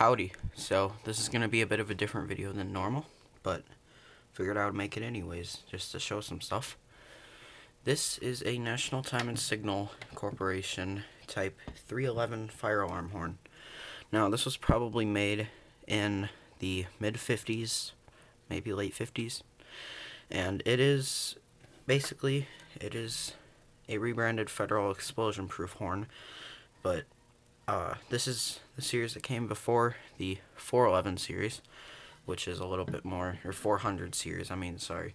Howdy. So this is going to be a bit of a different video than normal, but figured I would make it anyways, just to show some stuff. This is a National Time and Signal Corporation Type 311 fire alarm horn. Now this was probably made in the mid-50s, maybe late 50s, and it is a rebranded federal explosion-proof horn, but this is the series that came before the 411 series, which is a little bit more, or 400 series, sorry,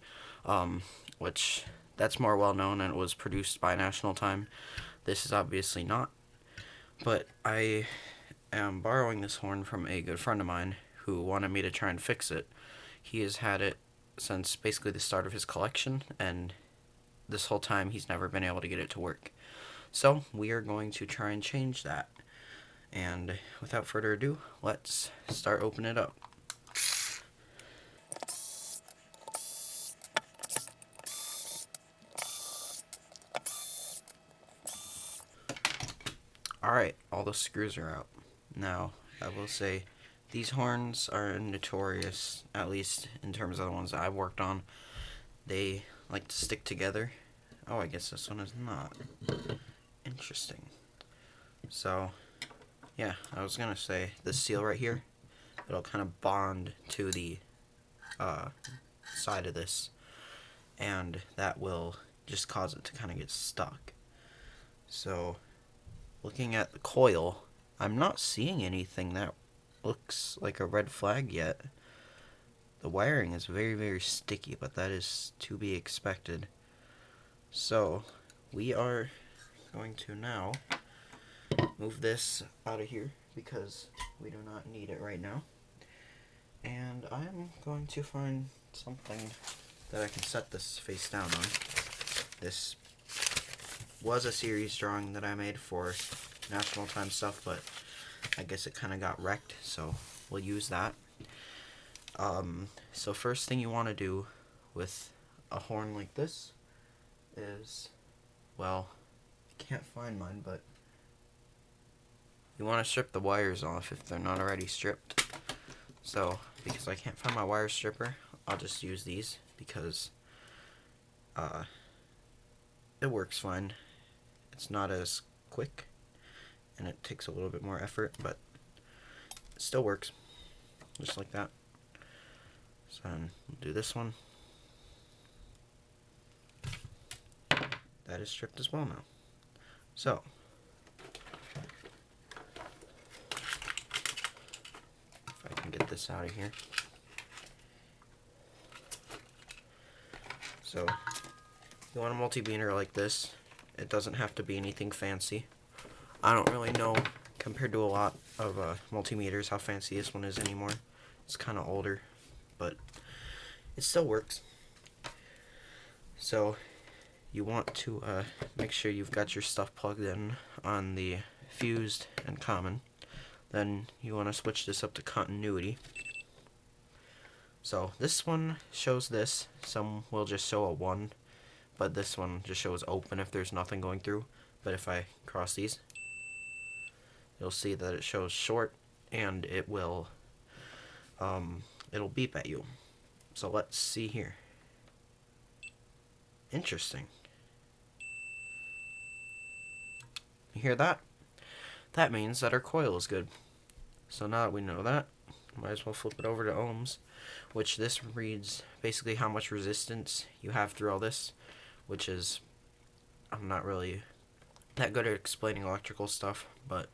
which that's more well known and it was produced by National Time. This is obviously not, but I am borrowing this horn from a good friend of mine who wanted me to try and fix it. He has had it since basically the start of his collection, and this whole time he's never been able to get it to work. So we are going to try and change that. And without further ado, let's start opening it up. Alright, all the screws are out. Now, I will say, these horns are notorious, at least in terms of the ones that I've worked on. They like to stick together. Oh, I guess this one is not. Interesting. So, yeah, I was gonna say, this seal right here, it'll kind of bond to the side of this, and that will just cause it to kind of get stuck. So, looking at the coil, I'm not seeing anything that looks like a red flag yet. The wiring is very, very sticky, but that is to be expected. So, we are going to now move this out of here because we do not need it right now. And I am going to find something that I can set this face down on. This was a series drawing that I made for National Time stuff, but I guess it kind of got wrecked, so we'll use that. So first thing you want to do with a horn like this is, well, I can't find mine, but you want to strip the wires off if they're not already stripped. So, because I can't find my wire stripper, I'll just use these because it works fine. It's not as quick and it takes a little bit more effort, but it still works, just like that. So we'll do this one. That is stripped as well now. So, if I can get this out of here. So, you want a multi-beaner like this. It doesn't have to be anything fancy. I don't really know, compared to a lot of multimeters, how fancy this one is anymore. It's kind of older, but it still works. So, you want to make sure you've got your stuff plugged in on the fused and common. Then you want to switch this up to continuity. So this one shows this. Some will just show a 1, but this one just shows open if there's nothing going through. But if I cross these, you'll see that it shows short, and it will it'll beep at you. So let's see here. Interesting. You hear that? That means that our coil is good. So now that we know that, might as well flip it over to ohms, which this reads basically how much resistance you have through all this, which is, I'm not really that good at explaining electrical stuff, but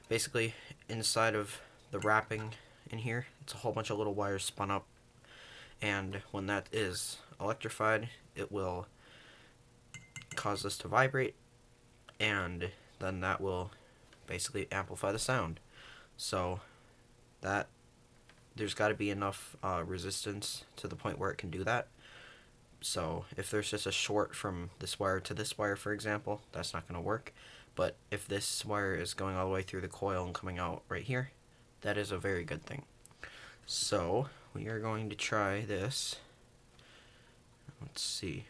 basically inside of the wrapping in here, it's a whole bunch of little wires spun up, and when that is electrified, it will cause this to vibrate, and then that will basically amplify the sound. So that there's got to be enough resistance to the point where it can do that. So if there's just a short from this wire to this wire, for example, that's not going to work. But if this wire is going all the way through the coil and coming out right here, that is a very good thing. So we are going to try this. Let's see.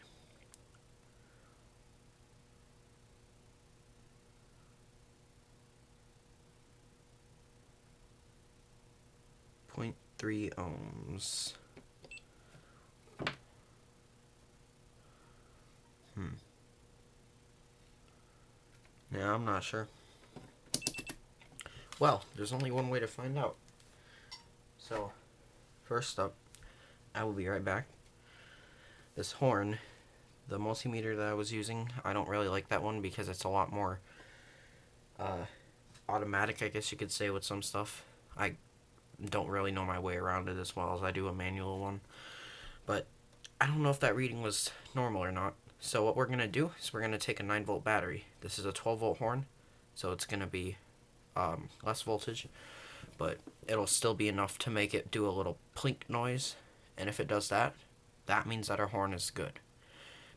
0.3 ohms. Yeah, I'm not sure. Well, there's only one way to find out. So, first up, I will be right back. This horn, the multimeter that I was using, I don't really like that one because it's a lot more automatic, I guess you could say, with some stuff. I don't really know my way around it as well as I do a manual one. But I don't know if that reading was normal or not. So what we're going to do is we're going to take a 9-volt battery. This is a 12-volt horn, so it's going to be less voltage, but it'll still be enough to make it do a little plink noise. And if it does that, that means that our horn is good.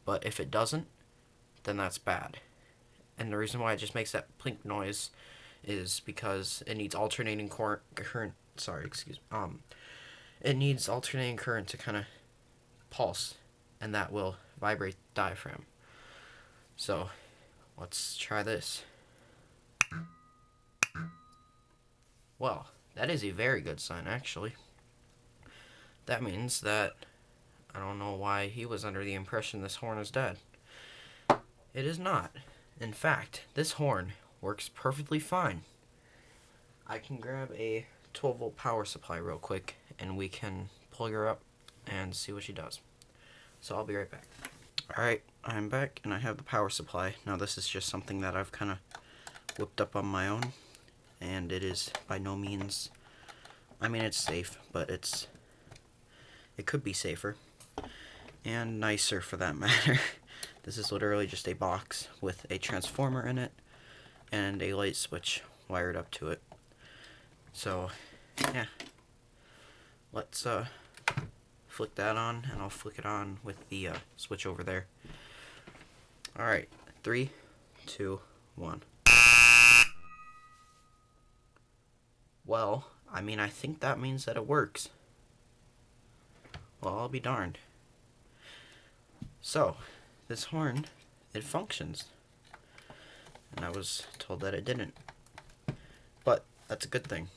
But if it doesn't, then that's bad. And the reason why it just makes that plink noise is because it needs alternating current. It needs alternating current to kind of pulse, and that will vibrate the diaphragm. So, let's try this. Well, that is a very good sign, actually. That means that I don't know why he was under the impression this horn is dead. It is not. In fact, this horn works perfectly fine. I can grab a 12-volt power supply real quick, and we can plug her up and see what she does. So I'll be right back. Alright, I'm back, and I have the power supply. Now this is just something that I've kind of whipped up on my own, and it is by no means, I mean, it's safe, but it could be safer and nicer for that matter. This is literally just a box with a transformer in it and a light switch wired up to it. So yeah, let's flick that on, and I'll flick it on with the switch over there. Alright, 3, 2, 1. Well, I mean, I think that means that it works. Well, I'll be darned. So, this horn, it functions. And I was told that it didn't. But, that's a good thing.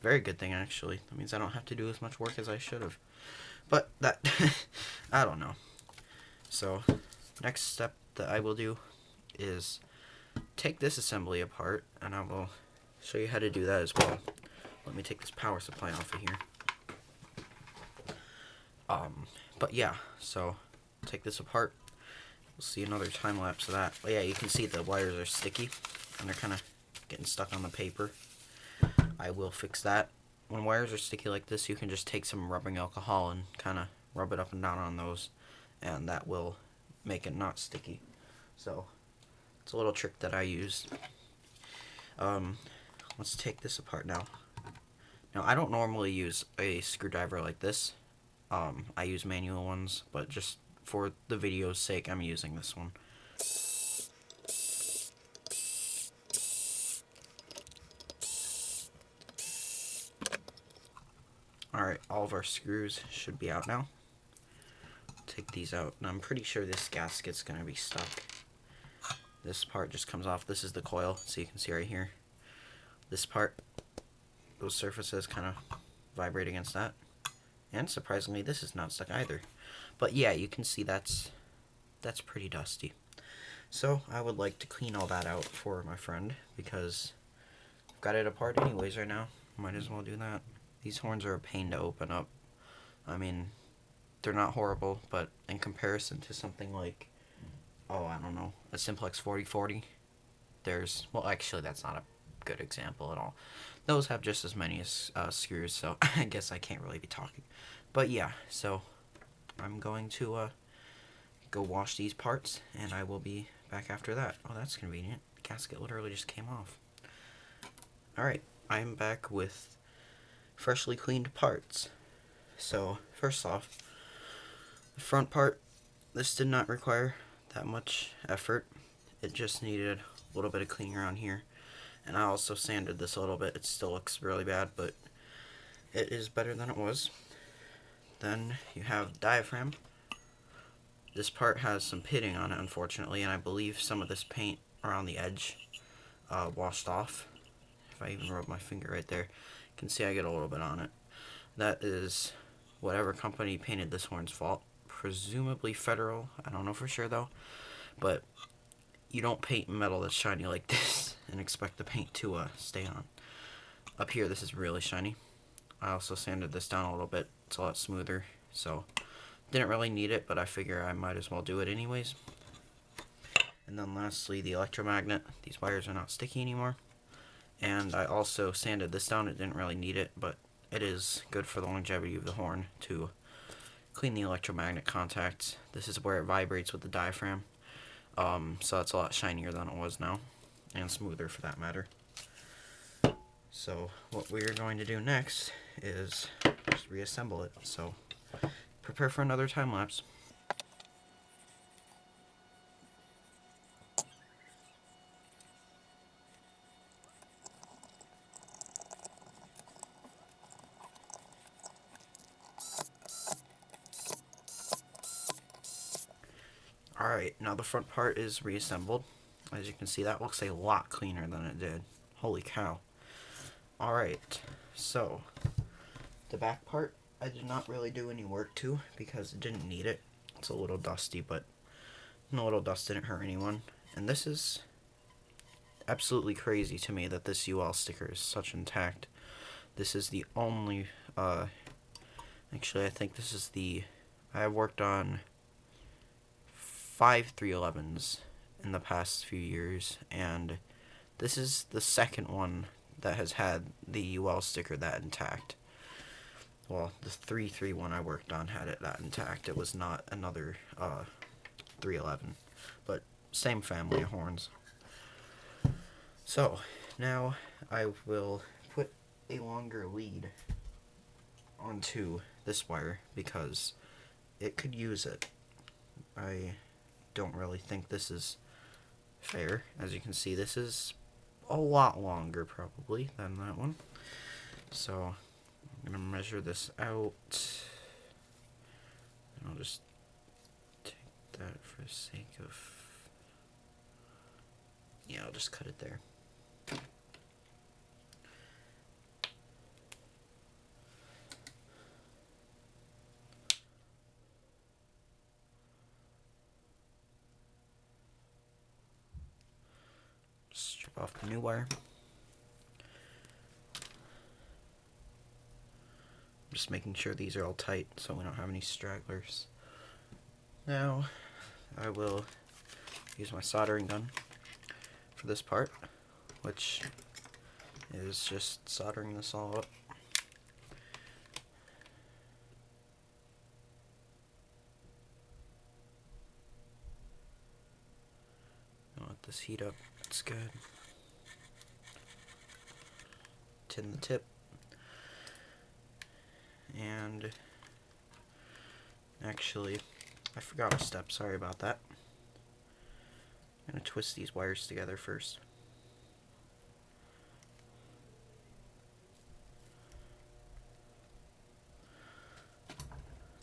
Very good thing, actually. That means I don't have to do as much work as I should have. But, that, I don't know. So, next step that I will do is take this assembly apart, and I will show you how to do that as well. Let me take this power supply off of here. But yeah, so take this apart. We'll see another time lapse of that. But yeah, you can see the wires are sticky and they're kind of getting stuck on the paper. I will fix that. When wires are sticky like this, you can just take some rubbing alcohol and kind of rub it up and down on those, and that will make it not sticky. So it's a little trick that I use. Let's take this apart now. Now, I don't normally use a screwdriver like this. I use manual ones, but just for the video's sake, I'm using this one. Alright, all of our screws should be out now. Take these out, and I'm pretty sure this gasket's going to be stuck. This part just comes off. This is the coil, so you can see right here. This part, those surfaces kind of vibrate against that. And surprisingly, this is not stuck either. But yeah, you can see that's pretty dusty. So I would like to clean all that out for my friend, because I've got it apart anyways right now. Might as well do that. These horns are a pain to open up. I mean, they're not horrible, but in comparison to something like, oh, I don't know, a Simplex 4040, there's, well, actually, that's not a good example at all. Those have just as many as screws, so I guess I can't really be talking. But yeah, so I'm going to go wash these parts, and I will be back after that. Oh, that's convenient. The gasket literally just came off. Alright, I'm back with freshly cleaned parts. So, first off, the front part, this did not require that much effort. It just needed a little bit of cleaning around here. And I also sanded this a little bit. It still looks really bad, but it is better than it was. Then you have diaphragm. This part has some pitting on it, unfortunately, and I believe some of this paint around the edge washed off if I even rub my finger right there, you can see I get a little bit on it. That is whatever company painted this horn's fault. Presumably Federal. I don't know for sure though. But you don't paint metal that's shiny like this and expect the paint to stay on. Up here, this is really shiny. I also sanded this down a little bit. It's a lot smoother, so didn't really need it, but I figure I might as well do it anyways. And then lastly, the electromagnet. These wires are not sticky anymore. And I also sanded this down. It didn't really need it, but it is good for the longevity of the horn to clean the electromagnet contacts. This is where it vibrates with the diaphragm. So it's a lot shinier than it was now, and smoother for that matter. So what we're going to do next is just reassemble it. So prepare for another time lapse. Alright, now the front part is reassembled. As you can see, that looks a lot cleaner than it did. Holy cow. Alright, so the back part I did not really do any work to because it didn't need it. It's a little dusty, but a little dust didn't hurt anyone. And this is absolutely crazy to me that this UL sticker is such intact. This is the only, actually I think this is I worked on 5 311s in the past few years, and this is the second one that has had the UL sticker that intact. Well, the 331 I worked on had it that intact. It was not another 311, but same family of horns. So now I will put a longer lead onto this wire because it could use it. I don't really think this is fair. As you can see, this is a lot longer probably than that one. So I'm going to measure this out. And I'll just take that for the sake of... Yeah, I'll just cut it there. Strip off the new wire. Just making sure these are all tight so we don't have any stragglers. Now I will use my soldering gun for this part, which is just soldering this all up. I'll let this heat up. It's good. Tin the tip. And actually, I forgot a step. Sorry about that. I'm going to twist these wires together first.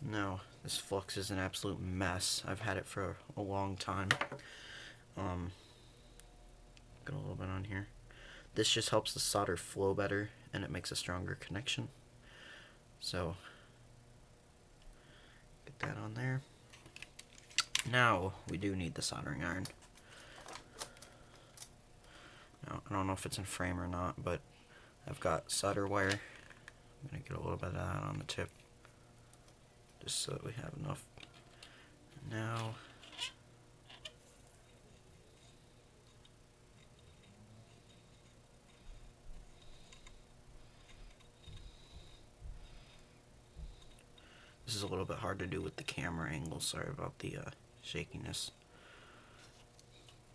No, this flux is an absolute mess. I've had it for a long time. Got a little bit on here. This just helps the solder flow better, and it makes a stronger connection. So, get that on there. Now, we do need the soldering iron. Now, I don't know if it's in frame or not, but I've got solder wire. I'm going to get a little bit of that on the tip, just so that we have enough. Now, this is a little bit hard to do with the camera angle. Sorry about the shakiness.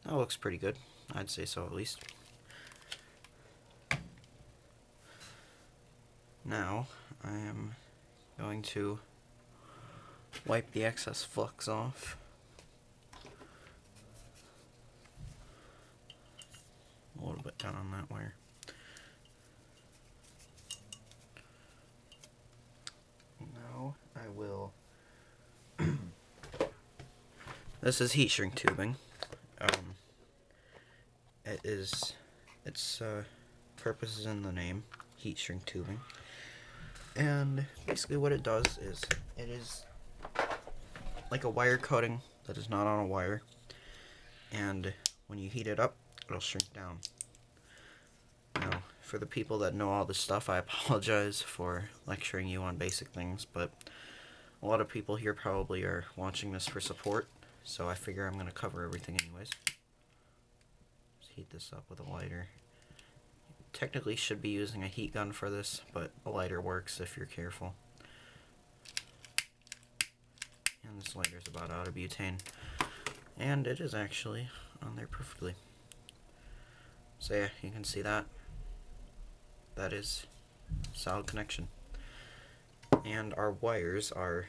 That looks pretty good. I'd say so, at least. Now, I am going to wipe the excess flux off. A little bit down on that wire. Now I will... This is heat shrink tubing. It's purpose is in the name, heat shrink tubing. And basically what it does is, it is like a wire coating that is not on a wire. And when you heat it up, it'll shrink down. Now, for the people that know all this stuff, I apologize for lecturing you on basic things, but a lot of people here probably are watching this for support, so I figure I'm going to cover everything anyways. Just heat this up with a lighter. Technically should be using a heat gun for this, but a lighter works if you're careful. And this lighter's about out of butane. And it is actually on there perfectly. So yeah, you can see that. That is solid connection. And our wires are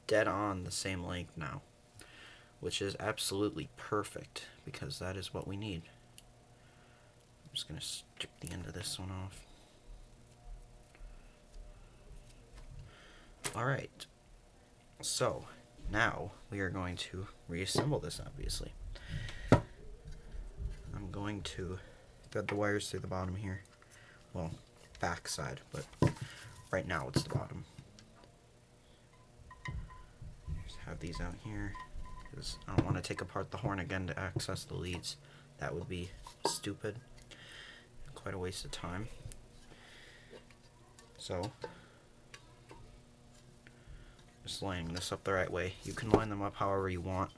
dead on the same length now, which is absolutely perfect because that is what we need. I'm just going to strip the end of this one off. Alright, so now we are going to reassemble this, obviously. I'm going to thread the wires through the bottom here. Well, back side, but right now it's the bottom. Just have these out here because I don't want to take apart the horn again to access the leads. That would be stupid. Quite a waste of time. So, just lining this up the right way. You can line them up however you want,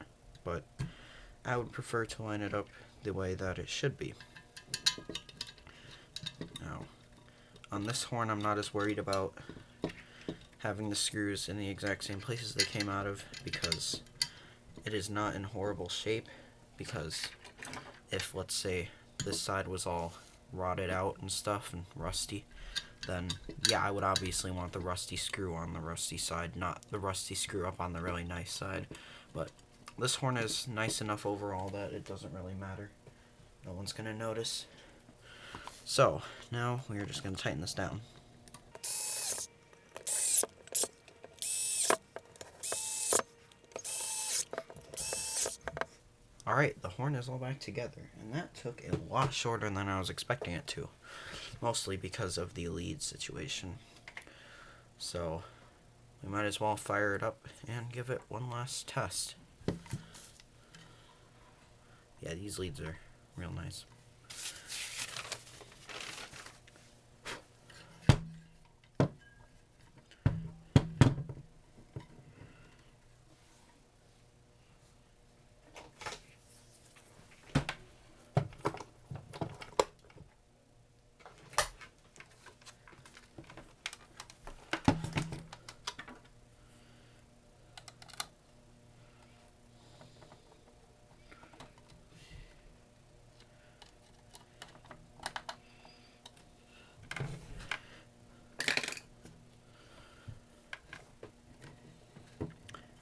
but I would prefer to line it up the way that it should be. Now, on this horn I'm not as worried about having the screws in the exact same places they came out of because it is not in horrible shape. Because if, let's say, this side was all rotted out and stuff and rusty, then yeah, I would obviously want the rusty screw on the rusty side, not the rusty screw up on the really nice side. But this horn is nice enough overall that it doesn't really matter. No one's gonna notice. So now we are just gonna tighten this down. Alright, the horn is all back together, and that took a lot shorter than I was expecting it to. Mostly because of the lead situation. So, we might as well fire it up and give it one last test. Yeah, these leads are real nice.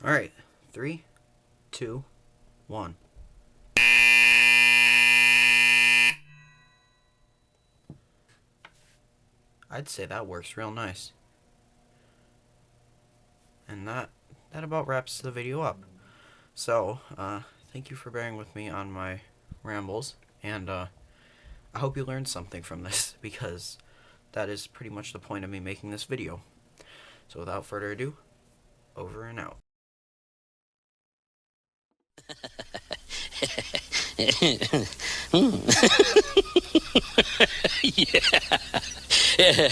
Alright, 3, 2, 1. I'd say that works real nice. And that about wraps the video up. So, thank you for bearing with me on my rambles, and I hope you learned something from this, because that is pretty much the point of me making this video. So without further ado, over and out. Yeah.